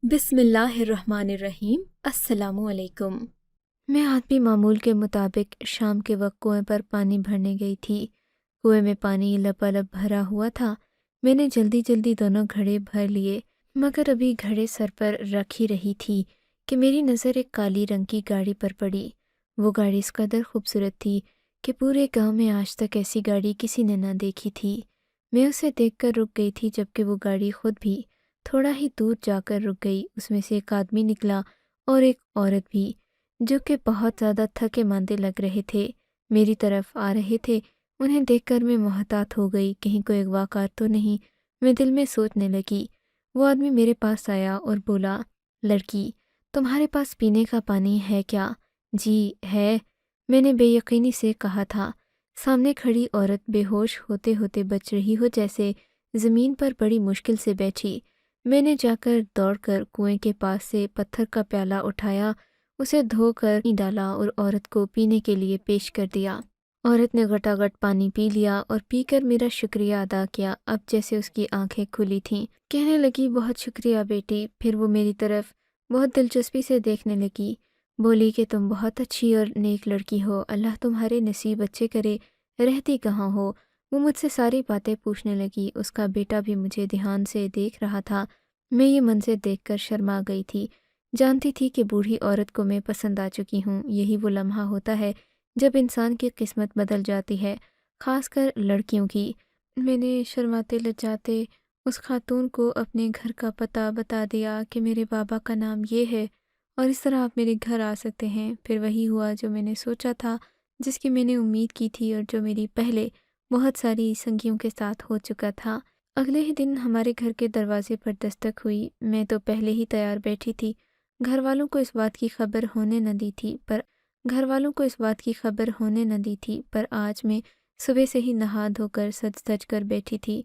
بسم اللہ الرحمن الرحیم۔ السلام علیکم۔ میں آج بھی معمول کے مطابق شام کے وقت کنویں پر پانی بھرنے گئی تھی۔ کنویں میں پانی لبالب بھرا ہوا تھا۔ میں نے جلدی جلدی دونوں گھڑے بھر لیے، مگر ابھی گھڑے سر پر رکھ ہی رہی تھی کہ میری نظر ایک کالی رنگ کی گاڑی پر پڑی۔ وہ گاڑی اس قدر خوبصورت تھی کہ پورے گاؤں میں آج تک ایسی گاڑی کسی نے نہ دیکھی تھی۔ میں اسے دیکھ کر رک گئی تھی، جبکہ وہ گاڑی خود بھی تھوڑا ہی دور جا کر رک گئی۔ اس میں سے ایک آدمی نکلا اور ایک عورت بھی، جو کہ بہت زیادہ تھکے ماندے لگ رہے تھے، میری طرف آ رہے تھے۔ انہیں دیکھ کر میں محتاط ہو گئی، کہیں کوئی اغوا کار تو نہیں، میں دل میں سوچنے لگی۔ وہ آدمی میرے پاس آیا اور بولا، لڑکی، تمہارے پاس پینے کا پانی ہے کیا؟ جی ہے، میں نے بے یقینی سے کہا تھا۔ سامنے کھڑی عورت بے ہوش ہوتے ہوتے بچ رہی ہو جیسے زمین پر بڑی مشکل سے بیٹھی۔ میں نے جا کر دوڑ کر کنویں کے پاس سے پتھر کا پیالہ اٹھایا، اسے دھو کر ڈالا اور عورت کو پینے کے لیے پیش کر دیا۔ عورت نے گھٹا گھٹ پانی پی لیا اور پی کر میرا شکریہ ادا کیا، اب جیسے اس کی آنکھیں کھلی تھیں۔ کہنے لگی، بہت شکریہ بیٹی۔ پھر وہ میری طرف بہت دلچسپی سے دیکھنے لگی، بولی کہ تم بہت اچھی اور نیک لڑکی ہو، اللہ تمہارے نصیب اچھے کرے، رہتی کہاں ہو؟ وہ مجھ سے ساری باتیں پوچھنے لگی۔ اس کا بیٹا بھی مجھے دھیان سے دیکھ رہا تھا۔ میں یہ منظر دیکھ کر شرما گئی تھی، جانتی تھی کہ بوڑھی عورت کو میں پسند آ چکی ہوں۔ یہی وہ لمحہ ہوتا ہے جب انسان کی قسمت بدل جاتی ہے، خاص کر لڑکیوں کی۔ میں نے شرماتے لجاتے اس خاتون کو اپنے گھر کا پتہ بتا دیا کہ میرے بابا کا نام یہ ہے اور اس طرح آپ میرے گھر آ سکتے ہیں۔ پھر وہی ہوا جو میں نے سوچا تھا، جس کی میں نے امید کی تھی اور جو میری پہلے بہت ساری سنگیوں کے ساتھ ہو چکا تھا۔ اگلے ہی دن ہمارے گھر کے دروازے پر دستک ہوئی۔ میں تو پہلے ہی تیار بیٹھی تھی، گھر والوں کو اس بات کی خبر ہونے نہ دی تھی، پر آج میں صبح سے ہی نہا دھو کر سج دج کر بیٹھی تھی۔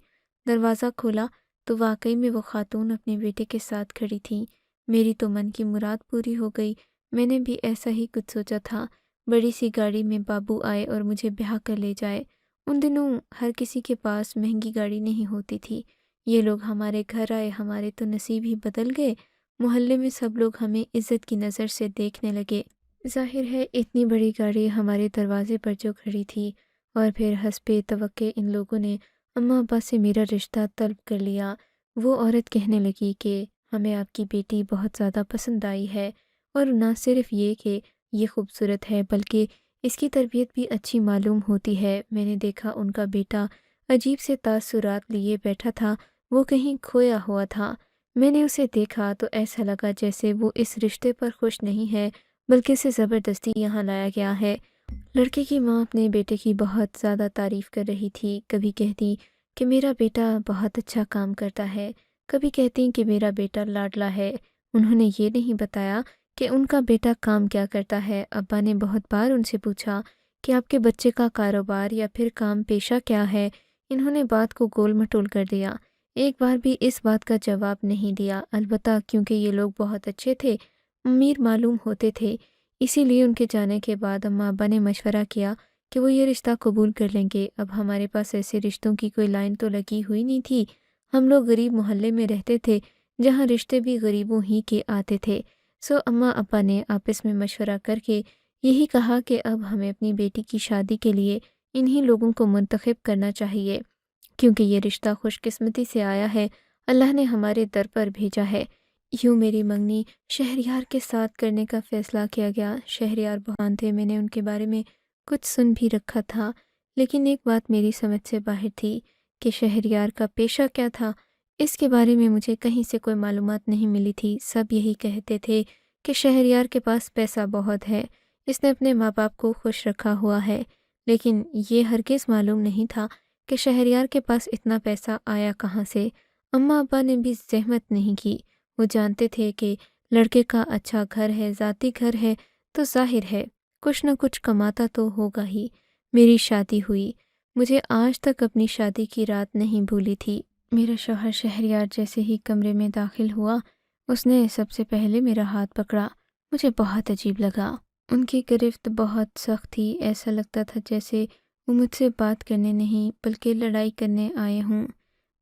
دروازہ کھولا تو واقعی میں وہ خاتون اپنے بیٹے کے ساتھ کھڑی تھی۔ میری تو من کی مراد پوری ہو گئی۔ میں نے بھی ایسا ہی کچھ سوچا تھا، بڑی سی گاڑی میں بابو آئے اور مجھے بیاہ کر لے جائے۔ ان دنوں ہر کسی کے پاس مہنگی گاڑی نہیں ہوتی تھی۔ یہ لوگ ہمارے گھر آئے، ہمارے تو نصیب ہی بدل گئے۔ محلے میں سب لوگ ہمیں عزت کی نظر سے دیکھنے لگے۔ ظاہر ہے اتنی بڑی گاڑی ہمارے دروازے پر جو کھڑی تھی، اور پھر حسب توقع ان لوگوں نے اماں ابا سے میرا رشتہ طلب کر لیا۔ وہ عورت کہنے لگی کہ ہمیں آپ کی بیٹی بہت زیادہ پسند آئی ہے، اور نہ صرف یہ کہ یہ خوبصورت ہے بلکہ اس کی تربیت بھی اچھی معلوم ہوتی ہے۔ میں نے دیکھا ان کا بیٹا عجیب سے تاثرات لیے بیٹھا تھا، وہ کہیں کھویا ہوا تھا۔ میں نے اسے دیکھا تو ایسا لگا جیسے وہ اس رشتے پر خوش نہیں ہے، بلکہ اسے زبردستی یہاں لایا گیا ہے۔ لڑکے کی ماں اپنے بیٹے کی بہت زیادہ تعریف کر رہی تھی، کبھی کہتی کہ میرا بیٹا بہت اچھا کام کرتا ہے، کبھی کہتی کہ میرا بیٹا لاڈلا ہے۔ انہوں نے یہ نہیں بتایا کہ ان کا بیٹا کام کیا کرتا ہے۔ ابا نے بہت بار ان سے پوچھا کہ آپ کے بچے کا کاروبار یا پھر کام پیشہ کیا ہے۔ انہوں نے بات کو گول مٹول کر دیا، ایک بار بھی اس بات کا جواب نہیں دیا۔ البتہ کیونکہ یہ لوگ بہت اچھے تھے، امیر معلوم ہوتے تھے، اسی لیے ان کے جانے کے بعد اماں ابا نے مشورہ کیا کہ وہ یہ رشتہ قبول کر لیں گے۔ اب ہمارے پاس ایسے رشتوں کی کوئی لائن تو لگی ہوئی نہیں تھی۔ ہم لوگ غریب محلے میں رہتے تھے، جہاں رشتے بھی غریبوں ہی کے آتے تھے۔ سو اماں ابا نے آپس میں مشورہ کر کے یہی کہا کہ اب ہمیں اپنی بیٹی کی شادی کے لیے انہی لوگوں کو منتخب کرنا چاہیے، کیونکہ یہ رشتہ خوش قسمتی سے آیا ہے، اللہ نے ہمارے در پر بھیجا ہے۔ یوں میری منگنی شہریار کے ساتھ کرنے کا فیصلہ کیا گیا۔ شہریار بہان تھے، میں نے ان کے بارے میں کچھ سن بھی رکھا تھا، لیکن ایک بات میری سمجھ سے باہر تھی کہ شہریار کا پیشہ کیا تھا، اس کے بارے میں مجھے کہیں سے کوئی معلومات نہیں ملی تھی۔ سب یہی کہتے تھے کہ شہریار کے پاس پیسہ بہت ہے، اس نے اپنے ماں باپ کو خوش رکھا ہوا ہے، لیکن یہ ہرگز معلوم نہیں تھا کہ شہریار کے پاس اتنا پیسہ آیا کہاں سے۔ اماں ابا نے بھی زحمت نہیں کی، وہ جانتے تھے کہ لڑکے کا اچھا گھر ہے، ذاتی گھر ہے، تو ظاہر ہے کچھ نہ کچھ کماتا تو ہوگا ہی۔ میری شادی ہوئی، مجھے آج تک اپنی شادی کی رات نہیں بھولی تھی۔ میرا شوہر شہریار جیسے ہی کمرے میں داخل ہوا، اس نے سب سے پہلے میرا ہاتھ پکڑا۔ مجھے بہت عجیب لگا، ان کی گرفت بہت سخت تھی، ایسا لگتا تھا جیسے وہ مجھ سے بات کرنے نہیں بلکہ لڑائی کرنے آئے ہوں۔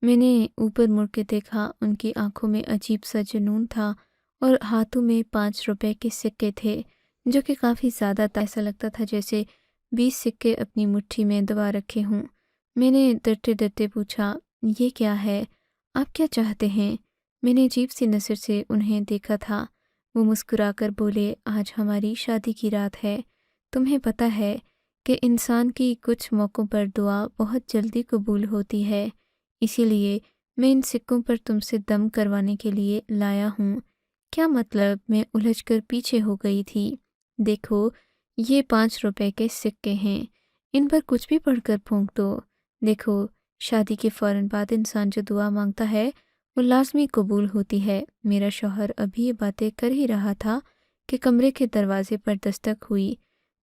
میں نے اوپر مڑ کے دیکھا، ان کی آنکھوں میں عجیب سا جنون تھا اور ہاتھوں میں 5 روپے کے سکے تھے جو کہ کافی زیادہ تھا۔ ایسا لگتا تھا جیسے 20 سکے اپنی مٹھی میں دبا رکھے ہوں۔ میں نے ڈرتے ڈرتے پوچھا، یہ کیا ہے؟ آپ کیا چاہتے ہیں؟ میں نے عجیب سی نظر سے انہیں دیکھا تھا۔ وہ مسکرا کر بولے، آج ہماری شادی کی رات ہے۔ تمہیں پتہ ہے کہ انسان کی کچھ موقعوں پر دعا بہت جلدی قبول ہوتی ہے، اسی لیے میں ان سکوں پر تم سے دم کروانے کے لیے لایا ہوں۔ کیا مطلب؟ میں الجھ کر پیچھے ہو گئی تھی۔ دیکھو، یہ 5 روپے کے سکے ہیں، ان پر کچھ بھی پڑھ کر پھونک دو۔ دیکھو، شادی کے فوراً بعد انسان جو دعا مانگتا ہے وہ لازمی قبول ہوتی ہے۔ میرا شوہر ابھی یہ باتیں کر ہی رہا تھا کہ کمرے کے دروازے پر دستک ہوئی۔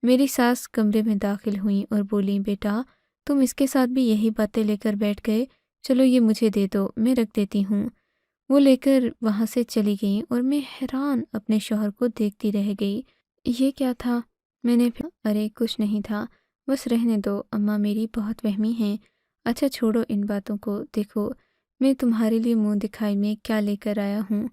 میری ساس کمرے میں داخل ہوئیں اور بولیں، بیٹا تم اس کے ساتھ بھی یہی باتیں لے کر بیٹھ گئے، چلو یہ مجھے دے دو، میں رکھ دیتی ہوں۔ وہ لے کر وہاں سے چلی گئیں اور میں حیران اپنے شوہر کو دیکھتی رہ گئی۔ یہ کیا تھا؟ میں نے ارے کچھ نہیں تھا، بس رہنے دو، اماں میری بہت وہمی ہیں۔ اچھا چھوڑو ان باتوں کو، دیکھو میں تمہارے لیے منہ دکھائی میں کیا لے کر آیا ہوں۔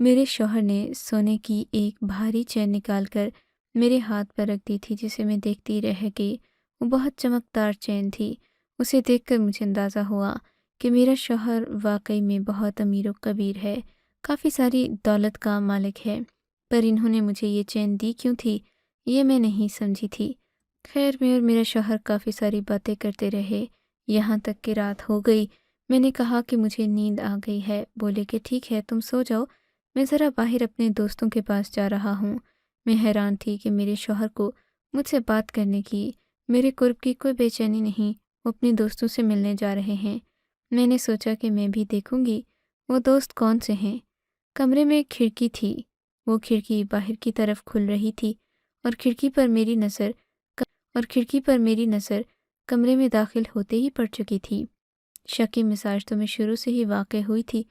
میرے شوہر نے سونے کی ایک بھاری چین نکال کر میرے ہاتھ پر رکھ دی تھی جسے میں دیکھتی رہ گئی۔ وہ بہت چمکدار چین تھی۔ اسے دیکھ کر مجھے اندازہ ہوا کہ میرا شوہر واقعی میں بہت امیر و کبیر ہے، کافی ساری دولت کا مالک ہے، پر انہوں نے مجھے یہ چین دی کیوں تھی یہ میں نہیں سمجھی تھی۔ خیر میں اور میرا شوہر کافی ساری باتیں کرتے رہے، یہاں تک کہ رات ہو گئی۔ میں نے کہا کہ مجھے نیند آ گئی ہے۔ بولے کہ ٹھیک ہے تم سو جاؤ، میں ذرا باہر اپنے دوستوں کے پاس جا رہا ہوں۔ میں حیران تھی کہ میرے شوہر کو مجھ سے بات کرنے کی، میرے قرب کی کوئی بے چینی نہیں، وہ اپنے دوستوں سے ملنے جا رہے ہیں۔ میں نے سوچا کہ میں بھی دیکھوں گی وہ دوست کون سے ہیں۔ کمرے میں ایک کھڑکی تھی، وہ کھڑکی باہر کی طرف کھل رہی تھی اور کھڑکی پر میری نظر کمرے میں داخل ہوتے ہی پڑ چکی تھی۔ شکی مزاج تو میں شروع سے ہی واقع ہوئی تھی۔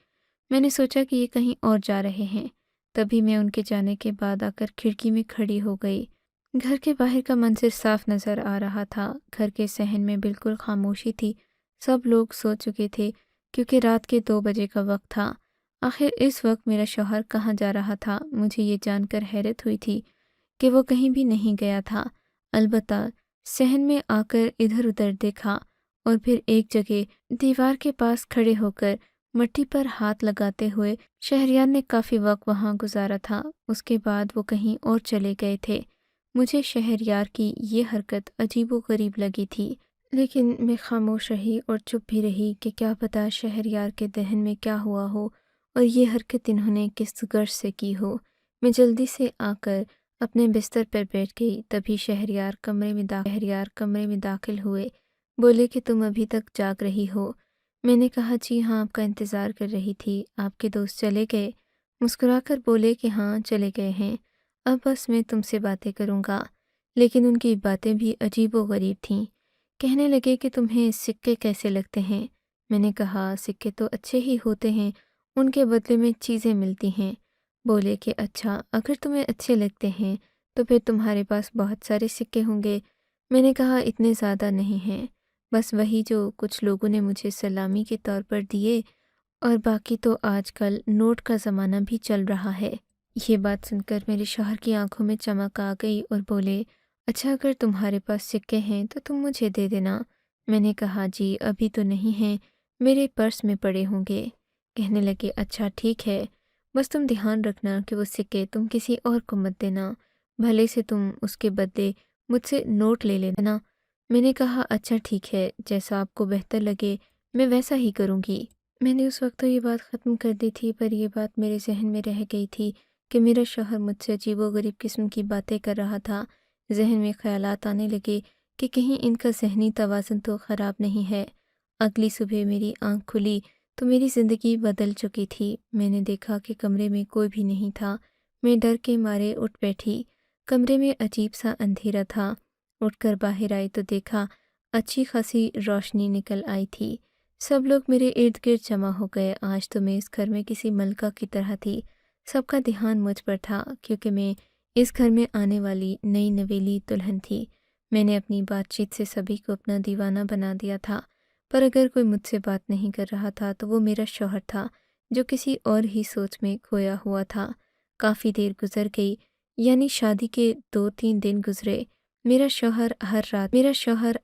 میں نے سوچا کہ یہ کہیں اور جا رہے ہیں، تبھی میں ان کے جانے کے بعد آ کر کھڑکی میں کھڑی ہو گئی۔ گھر کے باہر کا منظر صاف نظر آ رہا تھا۔ گھر کے صحن میں بالکل خاموشی تھی، سب لوگ سو چکے تھے کیونکہ رات کے 2 بجے کا وقت تھا۔ آخر اس وقت میرا شوہر کہاں جا رہا تھا؟ مجھے یہ جان کر حیرت ہوئی تھی کہ وہ کہیں بھی نہیں گیا تھا، البتہ صحن میں آ کر ادھر ادھر دیکھا اور پھر ایک جگہ دیوار کے پاس کھڑے ہو کر مٹی پر ہاتھ لگاتے ہوئے شہریار نے کافی وقت وہاں گزارا تھا۔ اس کے بعد وہ کہیں اور چلے گئے تھے۔ مجھے شہریار کی یہ حرکت عجیب و غریب لگی تھی، لیکن میں خاموش رہی اور چپ بھی رہی کہ کیا پتہ شہریار کے دہن میں کیا ہوا ہو اور یہ حرکت انہوں نے کس غرض سے کی ہو۔ میں جلدی سے آ کر اپنے بستر پر بیٹھ گئی، تبھی شہریار کمرے میں داخل ہوئے۔ بولے کہ تم ابھی تک جاگ رہی ہو؟ میں نے کہا جی ہاں، آپ کا انتظار کر رہی تھی۔ آپ کے دوست چلے گئے؟ مسکرا کر بولے کہ ہاں چلے گئے ہیں، اب بس میں تم سے باتیں کروں گا۔ لیکن ان کی باتیں بھی عجیب و غریب تھیں۔ کہنے لگے کہ تمہیں سکے کیسے لگتے ہیں؟ میں نے کہا سکے تو اچھے ہی ہوتے ہیں، ان کے بدلے میں چیزیں ملتی ہیں۔ بولے کہ اچھا، اگر تمہیں اچھے لگتے ہیں تو پھر تمہارے پاس بہت سارے سکے ہوں گے۔ میں نے کہا اتنے زیادہ نہیں ہیں، بس وہی جو کچھ لوگوں نے مجھے سلامی کے طور پر دیے، اور باقی تو آج کل نوٹ کا زمانہ بھی چل رہا ہے۔ یہ بات سن کر میرے شوہر کی آنکھوں میں چمک آ گئی اور بولے، اچھا اگر تمہارے پاس سکے ہیں تو تم مجھے دے دینا۔ میں نے کہا جی ابھی تو نہیں ہیں، میرے پرس میں پڑے ہوں گے۔ کہنے لگے اچھا ٹھیک ہے، بس تم دھیان رکھنا کہ وہ سکے تم کسی اور کو مت دینا، بھلے سے تم اس کے بدلے مجھ سے نوٹ لے لینا۔ میں نے کہا اچھا ٹھیک ہے، جیسا آپ کو بہتر لگے میں ویسا ہی کروں گی۔ میں نے اس وقت تو یہ بات ختم کر دی تھی، پر یہ بات میرے ذہن میں رہ گئی تھی کہ میرا شوہر مجھ سے عجیب و غریب قسم کی باتیں کر رہا تھا۔ ذہن میں خیالات آنے لگے کہ کہیں ان کا ذہنی توازن تو خراب نہیں ہے۔ اگلی صبح میری آنکھ کھلی تو میری زندگی بدل چکی تھی۔ میں نے دیکھا کہ کمرے میں کوئی بھی نہیں تھا۔ میں ڈر کے مارے اٹھ بیٹھی۔ کمرے میں عجیب سا اندھیرا تھا۔ اٹھ کر باہر آئی تو دیکھا اچھی خاصی روشنی نکل آئی تھی۔ سب لوگ میرے ارد گرد جمع ہو گئے۔ آج تو میں اس گھر میں کسی ملکہ کی طرح تھی۔ سب کا دھیان مجھ پر تھا کیونکہ میں اس گھر میں آنے والی نئی نویلی دلہن تھی۔ میں نے اپنی بات چیت سے سبھی کو اپنا دیوانہ بنا دیا تھا۔ پر اگر کوئی مجھ سے بات نہیں کر رہا تھا تو وہ میرا شوہر تھا، جو کسی اور ہی سوچ میں کھویا ہوا تھا۔ کافی دیر گزر گئی، یعنی شادی کے 2-3 دن گزرے۔ میرا شوہر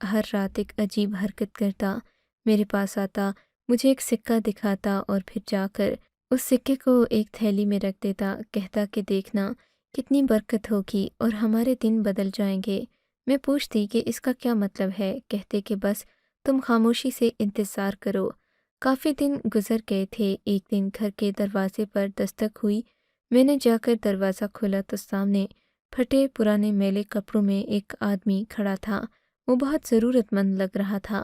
ہر رات ایک عجیب حرکت کرتا، میرے پاس آتا، مجھے ایک سکہ دکھاتا اور پھر جا کر اس سکے کو ایک تھیلی میں رکھ دیتا، کہتا کہ دیکھنا کتنی برکت ہوگی اور ہمارے دن بدل جائیں گے۔ میں پوچھتی کہ اس کا کیا مطلب ہے، کہتے کہ بس تم خاموشی سے انتظار کرو۔ کافی دن گزر گئے تھے، ایک دن گھر کے دروازے پر دستک ہوئی۔ میں نے جا کر دروازہ کھولا تو سامنے پھٹے پرانے میلے کپڑوں میں ایک آدمی کھڑا تھا۔ وہ بہت ضرورت مند لگ رہا تھا۔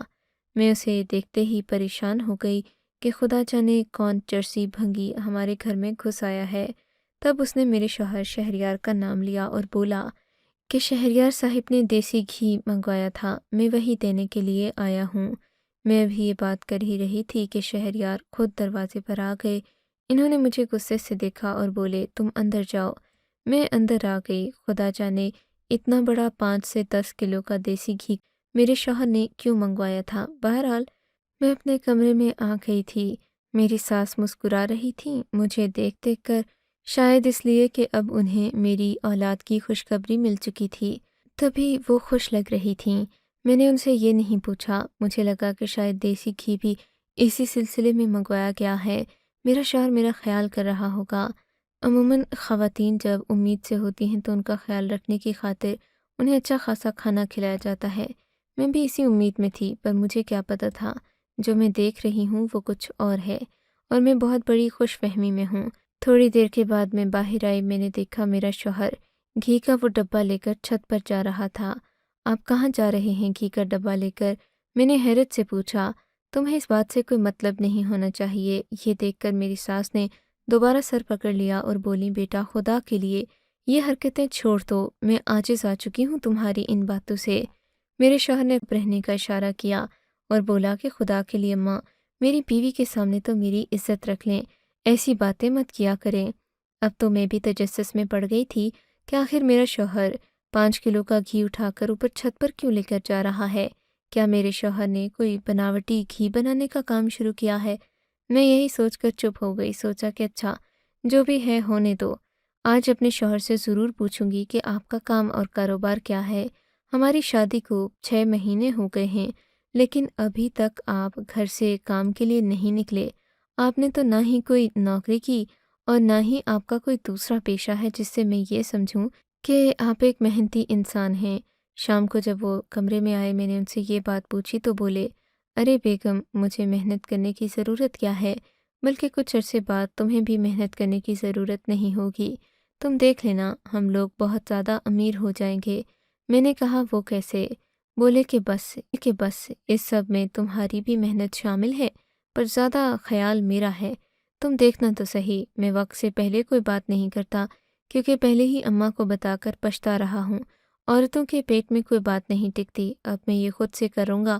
میں اسے دیکھتے ہی پریشان ہو گئی کہ خدا جانے کون چرسی بھنگی ہمارے گھر میں گھس آیا ہے۔ تب اس نے میرے شوہر شہریار کا نام لیا اور بولا کہ شہریار صاحب نے دیسی گھی منگوایا تھا، میں وہی دینے کے لیے آیا ہوں۔ میں ابھی یہ بات کر ہی رہی تھی کہ شہریار خود دروازے پر آ گئے۔ انہوں نے مجھے غصے سے دیکھا اور بولے تم اندر جاؤ۔ میں اندر آ گئی۔ خدا جانے اتنا بڑا 5 سے 10 کلو کا دیسی گھی میرے شوہر نے کیوں منگوایا تھا۔ بہرحال میں اپنے کمرے میں آ گئی تھی۔ میری ساس مسکرا رہی تھی مجھے دیکھ دیکھ کر، شاید اس لیے کہ اب انہیں میری اولاد کی خوشخبری مل چکی تھی، تبھی وہ خوش لگ رہی تھیں۔ میں نے ان سے یہ نہیں پوچھا، مجھے لگا کہ شاید دیسی گھی بھی اسی سلسلے میں منگوایا گیا ہے، میرا شوہر میرا خیال کر رہا ہوگا۔ عموماً خواتین جب امید سے ہوتی ہیں تو ان کا خیال رکھنے کی خاطر انہیں اچھا خاصا کھانا کھلایا جاتا ہے۔ میں بھی اسی امید میں تھی، پر مجھے کیا پتہ تھا جو میں دیکھ رہی ہوں وہ کچھ اور ہے، اور میں بہت بڑی خوش فہمی میں ہوں۔ تھوڑی دیر کے بعد میں باہر آئی، میں نے دیکھا میرا شوہر گھی کا وہ ڈبہ لے کر چھت پر جا رہا تھا۔ آپ کہاں جا رہے ہیں گھی کا ڈبہ لے کر؟ میں نے حیرت سے پوچھا۔ تمہیں اس بات سے کوئی مطلب نہیں ہونا چاہیے۔ یہ دیکھ کر میری ساس نے دوبارہ سر پکڑ لیا اور بولی بیٹا خدا کے لیے یہ حرکتیں چھوڑ دو، میں عاجز آ چکی ہوں تمہاری ان باتوں سے۔ میرے شوہر نے رہنے کا اشارہ کیا اور بولا کہ خدا کے لیے اماں میری بیوی کے سامنے تو میری عزت رکھ لیں، ایسی باتیں مت کیا کریں۔ اب تو میں بھی تجسس میں پڑ گئی تھی کہ آخر میرا شوہر 5 کلو کا گھی اٹھا کر اوپر چھت پر کیوں لے کر جا رہا ہے؟ کیا میرے شوہر نے کوئی بناوٹی گھی بنانے کا کام شروع کیا ہے؟ میں یہی سوچ کر چپ ہو گئی، سوچا کہ اچھا جو بھی ہے ہونے دو، آج اپنے شوہر سے ضرور پوچھوں گی کہ آپ کا کام اور کاروبار کیا ہے۔ ہماری شادی کو 6 مہینے ہو گئے ہیں، لیکن ابھی تک آپ گھر سے کام کے لیے نہیں نکلے۔ آپ نے تو نہ ہی کوئی نوکری کی اور نہ ہی آپ کا کوئی دوسرا پیشہ ہے جس سے میں یہ سمجھوں کہ آپ ایک محنتی انسان ہیں۔ شام کو جب وہ کمرے میں آئے میں نے ان سے یہ بات پوچھی تو بولے ارے بیگم مجھے محنت کرنے کی ضرورت کیا ہے، بلکہ کچھ عرصے بعد تمہیں بھی محنت کرنے کی ضرورت نہیں ہوگی، تم دیکھ لینا ہم لوگ بہت زیادہ امیر ہو جائیں گے۔ میں نے کہا وہ کیسے؟ بولے کہ بس اس سب میں تمہاری بھی محنت شامل ہے، پر زیادہ خیال میرا ہے، تم دیکھنا تو صحیح، میں وقت سے پہلے کوئی بات نہیں کرتا، کیونکہ پہلے ہی اماں کو بتا کر پچھتا رہا ہوں، عورتوں کے پیٹ میں کوئی بات نہیں ٹکتی، اب میں یہ خود سے کروں گا،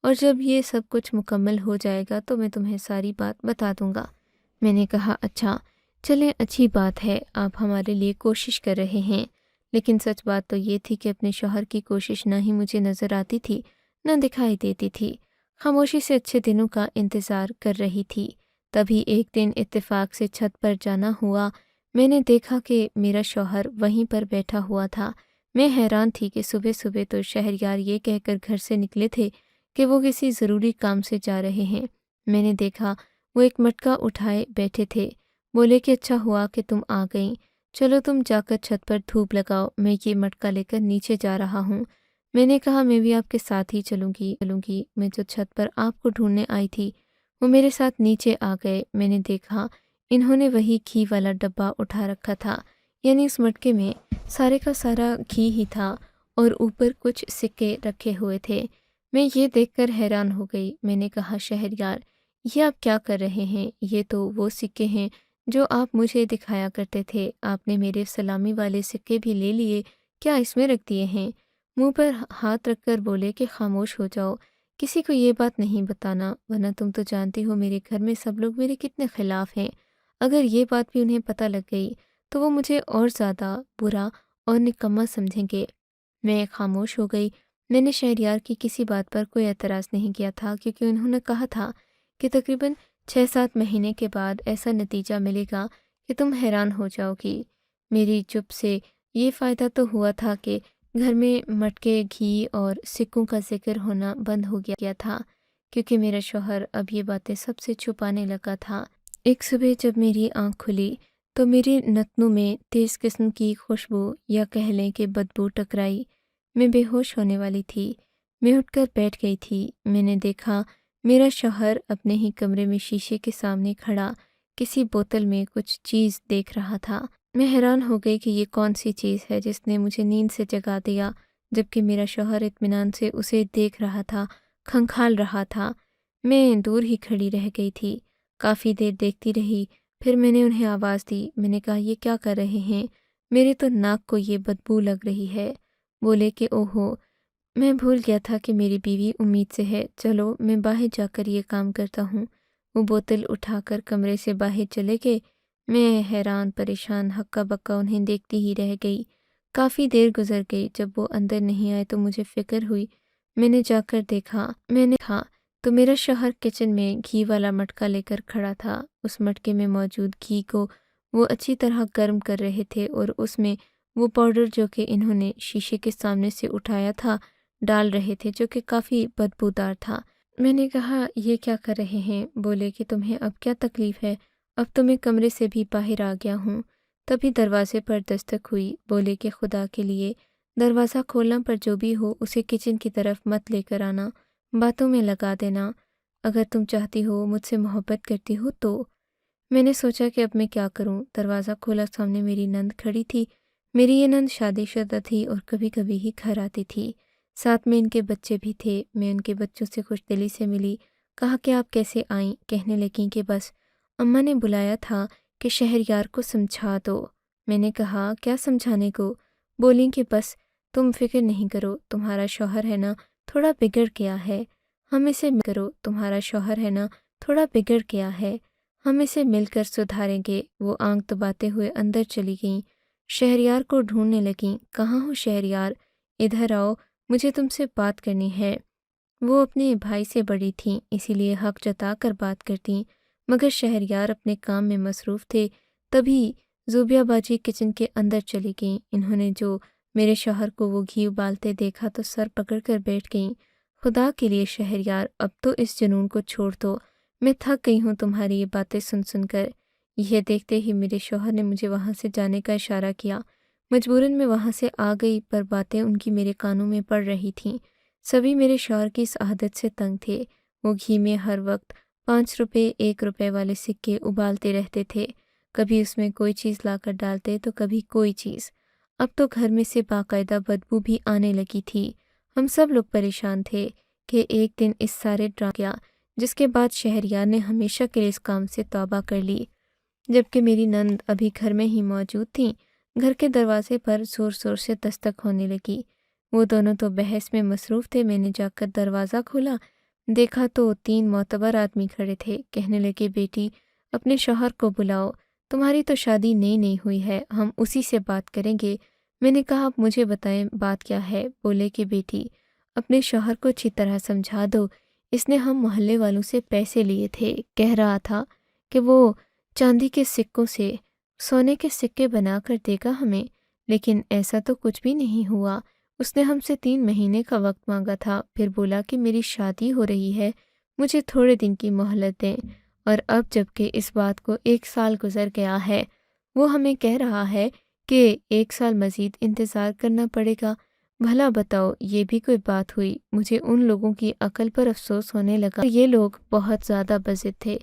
اور جب یہ سب کچھ مکمل ہو جائے گا تو میں تمہیں ساری بات بتا دوں گا۔ میں نے کہا اچھا چلیں، اچھی بات ہے آپ ہمارے لیے کوشش کر رہے ہیں، لیکن سچ بات تو یہ تھی کہ اپنے شوہر کی کوشش نہ ہی مجھے نظر آتی تھی نہ دکھائی دیتی تھی۔ خاموشی سے اچھے دنوں کا انتظار کر رہی تھی، تبھی ایک دن اتفاق سے چھت پر جانا ہوا۔ میں نے دیکھا کہ میرا شوہر وہیں پر بیٹھا ہوا تھا۔ میں حیران تھی کہ صبح صبح تو شہریار یہ کہہ کر گھر سے نکلے تھے کہ وہ کسی ضروری کام سے جا رہے ہیں۔ میں نے دیکھا وہ ایک مٹکا اٹھائے بیٹھے تھے، بولے کہ اچھا ہوا کہ تم آ گئیں، چلو تم جا کر چھت پر دھوپ لگاؤ، میں یہ مٹکا لے کر نیچے جا رہا ہوں۔ میں نے کہا میں بھی آپ کے ساتھ ہی چلوں گی۔ میں جو چھت پر آپ کو ڈھونڈنے آئی تھی وہ میرے ساتھ نیچے آ گئے۔ میں نے دیکھا انہوں نے وہی گھی والا ڈبہ اٹھا رکھا تھا، یعنی اس مٹکے میں سارے کا سارا گھی ہی تھا اور اوپر کچھ سکے رکھے ہوئے تھے۔ میں یہ دیکھ کر حیران ہو گئی۔ میں نے کہا شہریار یہ آپ کیا کر رہے ہیں؟ یہ تو وہ سکے ہیں جو آپ مجھے دکھایا کرتے تھے، آپ نے میرے سلامی والے سکے بھی لے لیے، کیا اس میں رکھ دیے ہیں؟ منہ پر ہاتھ رکھ کر بولے کہ خاموش ہو جاؤ، کسی کو یہ بات نہیں بتانا، ورنہ تم تو جانتی ہو میرے گھر میں سب لوگ میرے کتنے خلاف ہیں، اگر یہ بات بھی انہیں پتہ لگ گئی تو وہ مجھے اور زیادہ برا اور نکما سمجھیں گے۔ میں خاموش ہو گئی۔ میں نے شہریار کی کسی بات پر کوئی اعتراض نہیں کیا تھا، کیونکہ انہوں نے کہا تھا کہ تقریباً 6-7 مہینے کے بعد ایسا نتیجہ ملے گا کہ تم حیران ہو جاؤ گی۔ میری چپ سے یہ فائدہ تو ہوا تھا کہ گھر میں مٹکے، گھی اور سکوں کا ذکر ہونا بند ہو گیا تھا، کیونکہ میرا شوہر اب یہ باتیں سب سے چھپانے لگا تھا۔ ایک صبح جب میری آنکھ کھلی تو میرے نتنوں میں تیز قسم کی خوشبو یا کہہ لیں کہ بدبو ٹکرائی۔ میں بے ہوش ہونے والی تھی۔ میں اٹھ کر بیٹھ گئی تھی۔ میں نے دیکھا میرا شوہر اپنے ہی کمرے میں شیشے کے سامنے کھڑا کسی بوتل میں کچھ چیز دیکھ رہا تھا۔ میں حیران ہو گئی کہ یہ کون سی چیز ہے جس نے مجھے نیند سے جگا دیا، جبکہ میرا شوہر اطمینان سے اسے دیکھ رہا تھا، کھنگھال رہا تھا۔ میں دور ہی کھڑی رہ گئی تھی، کافی دیر دیکھتی رہی۔ پھر میں نے انہیں آواز دی۔ میں نے کہا، یہ کیا کر رہے ہیں؟ میرے تو ناک کو یہ بدبو لگ رہی ہے۔ بولے کہ اوہو، میں بھول گیا تھا کہ میری بیوی امید سے ہے، چلو میں باہر جا کر یہ کام کرتا ہوں۔ وہ بوتل اٹھا کر کمرے سے باہر چلے گئے۔ میں حیران پریشان ہکا بکا انہیں دیکھتی ہی رہ گئی۔ کافی دیر گزر گئی۔ جب وہ اندر نہیں آئے تو مجھے فکر ہوئی۔ میں نے جا کر دیکھا تو میرا شوہر کچن میں گھی والا مٹکا لے کر کھڑا تھا۔ اس مٹکے میں موجود گھی کو وہ اچھی طرح گرم کر رہے تھے اور اس میں وہ پاؤڈر جو کہ انہوں نے شیشے کے سامنے سے اٹھایا تھا ڈال رہے تھے، جو کہ کافی بدبودار تھا۔ میں نے کہا، یہ کیا کر رہے ہیں؟ بولے کہ تمہیں اب کیا تکلیف ہے؟ اب تو میں کمرے سے بھی باہر آ گیا ہوں۔ تبھی دروازے پر دستک ہوئی۔ بولے کہ خدا کے لیے دروازہ کھولنا، پر جو بھی ہو اسے کچن کی طرف مت لے کر آنا، باتوں میں لگا دینا۔ اگر تم چاہتی ہو، مجھ سے محبت کرتی ہو تو۔ میں نے سوچا کہ اب میں کیا کروں۔ دروازہ کھولا، سامنے میری نند کھڑی تھی۔ میری یہ نند شادی شدہ تھی اور کبھی کبھی ہی گھر آتی تھی، ساتھ میں ان کے بچے بھی تھے۔ میں ان کے بچوں سے خوش دلی سے ملی، کہا کہ آپ کیسے آئیں؟ کہنے لگیں کہ بس اماں نے بلایا تھا کہ شہریار کو سمجھا دو۔ میں نے کہا، کیا سمجھانے کو؟ بولیں کہ بس تم فکر نہیں کرو، تمہارا شوہر ہے نا تھوڑا بگڑ گیا ہے، ہم اسے مل کر سدھاریں گے۔ وہ آنکھ دباتے ہوئے اندر چلی گئیں۔ شہریار کو ڈھونڈنے لگیں۔ کہاں ہو شہریار؟ ادھر آؤ، مجھے تم سے بات کرنی ہے۔ وہ اپنے بھائی سے بڑی تھیں، اسی لیے حق جتا کر بات کرتیں، مگر شہریار اپنے کام میں مصروف تھے۔ تبھی زوبیہ باجی کچن کے اندر چلی گئیں۔ انہوں نے جو میرے شوہر کو وہ گھی ابالتے دیکھا تو سر پکڑ کر بیٹھ گئیں۔ خدا کے لیے شہریار، اب تو اس جنون کو چھوڑ دو، میں تھک گئی ہوں تمہاری یہ باتیں سن کر۔ یہ دیکھتے ہی میرے شوہر نے مجھے وہاں سے جانے کا اشارہ کیا۔ مجبوراً میں وہاں سے آ گئی، پر باتیں ان کی میرے کانوں میں پڑ رہی تھیں۔ سبھی میرے شوہر کی اس عادت سے تنگ تھے۔ وہ گھی میں ہر وقت 5 روپے 1 روپے والے سکے ابالتے رہتے تھے، کبھی اس میں کوئی چیز لا کر ڈالتے تو کبھی کوئی چیز۔ اب تو گھر میں سے باقاعدہ بدبو بھی آنے لگی تھی۔ ہم سب لوگ پریشان تھے کہ ایک دن اس سارے ڈرامے کیا، جس کے بعد شہریار نے ہمیشہ کے لیے اس کام سے توبہ کر لی۔ جبکہ میری نند ابھی گھر میں ہی موجود تھیں، گھر کے دروازے پر زور زور سے دستک ہونے لگی۔ وہ دونوں تو بحث میں مصروف تھے۔ میں نے جا کر دروازہ کھولا، دیکھا تو 3 معتبر آدمی کھڑے تھے۔ کہنے لگے، بیٹی اپنے شوہر کو بلاؤ، تمہاری تو شادی نئی ہوئی ہے، ہم اسی سے بات کریں گے۔ میں نے کہا، آپ مجھے بتائیں بات کیا ہے؟ بولے کہ بیٹی اپنے شوہر کو اچھی طرح سمجھا دو، اس نے ہم محلے والوں سے پیسے لیے تھے، کہہ رہا تھا کہ وہ چاندی کے سکوں سے سونے کے سکے بنا کر دے گا ہمیں، لیکن ایسا تو کچھ بھی نہیں ہوا۔ اس نے ہم سے 3 مہینے کا وقت مانگا تھا، پھر بولا کہ میری شادی ہو رہی ہے، مجھے تھوڑے دن کی مہلت دیں، اور اب جب کہ اس بات کو 1 سال گزر گیا ہے، وہ ہمیں کہہ رہا ہے کہ 1 سال مزید انتظار کرنا پڑے گا۔ بھلا بتاؤ، یہ بھی کوئی بات ہوئی؟ مجھے ان لوگوں کی عقل پر افسوس ہونے لگا۔ یہ لوگ بہت زیادہ بزد تھے۔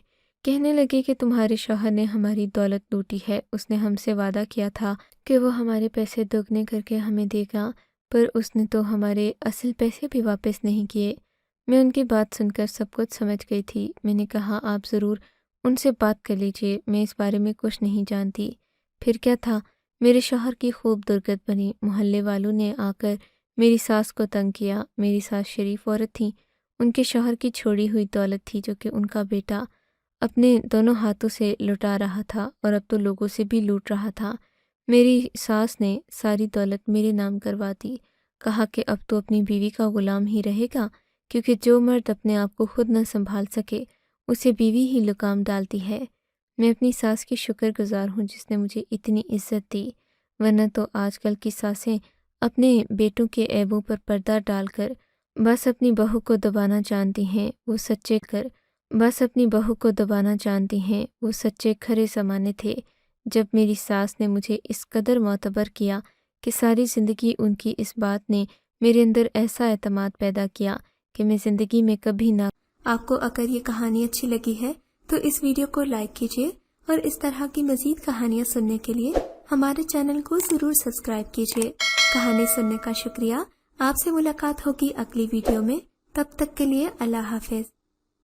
کہنے لگے کہ تمہارے شوہر نے ہماری دولت لوٹی ہے، اس نے ہم سے وعدہ کیا تھا کہ وہ ہمارے پیسے دوگنے کر کے ہمیں دے گا، پر اس نے تو ہمارے اصل پیسے بھی واپس نہیں کیے۔ میں ان کی بات سن کر سب کچھ سمجھ گئی تھی۔ میں نے کہا، آپ ضرور ان سے بات کر لیجئے، میں اس بارے میں کچھ نہیں جانتی۔ پھر کیا تھا، میرے شوہر کی خوب درگت بنی۔ محلے والوں نے آ کر میری ساس کو تنگ کیا۔ میری ساس شریف عورت تھیں، ان کے شوہر کی چھوڑی ہوئی دولت تھی جو کہ ان کا بیٹا اپنے دونوں ہاتھوں سے لٹا رہا تھا، اور اب تو لوگوں سے بھی لوٹ رہا تھا۔ میری ساس نے ساری دولت میرے نام کروا دی۔ کہا کہ اب تو اپنی بیوی کا غلام ہی رہے گا، کیونکہ جو مرد اپنے آپ کو خود نہ سنبھال سکے اسے بیوی ہی لگام ڈالتی ہے۔ میں اپنی ساس کی شکر گزار ہوں جس نے مجھے اتنی عزت دی، ورنہ تو آج کل کی ساسیں اپنے بیٹوں کے عیبوں پر پردہ ڈال کر بس اپنی بہو کو دبانا جانتی ہیں۔ وہ سچے کھرے زمانے تھے جب میری ساس نے مجھے اس قدر معتبر کیا کہ ساری زندگی ان کی اس بات نے میرے اندر ایسا اعتماد پیدا کیا کہ میں زندگی میں کبھی نہ۔ آپ کو اگر یہ کہانی اچھی لگی ہے تو اس ویڈیو کو لائک کیجیے اور اس طرح کی مزید کہانیاں سننے کے لیے ہمارے چینل کو ضرور سبسکرائب کیجیے۔ کہانی سننے کا شکریہ۔ آپ سے ملاقات ہوگی اگلی ویڈیو میں، تب تک کے لیے اللہ حافظ۔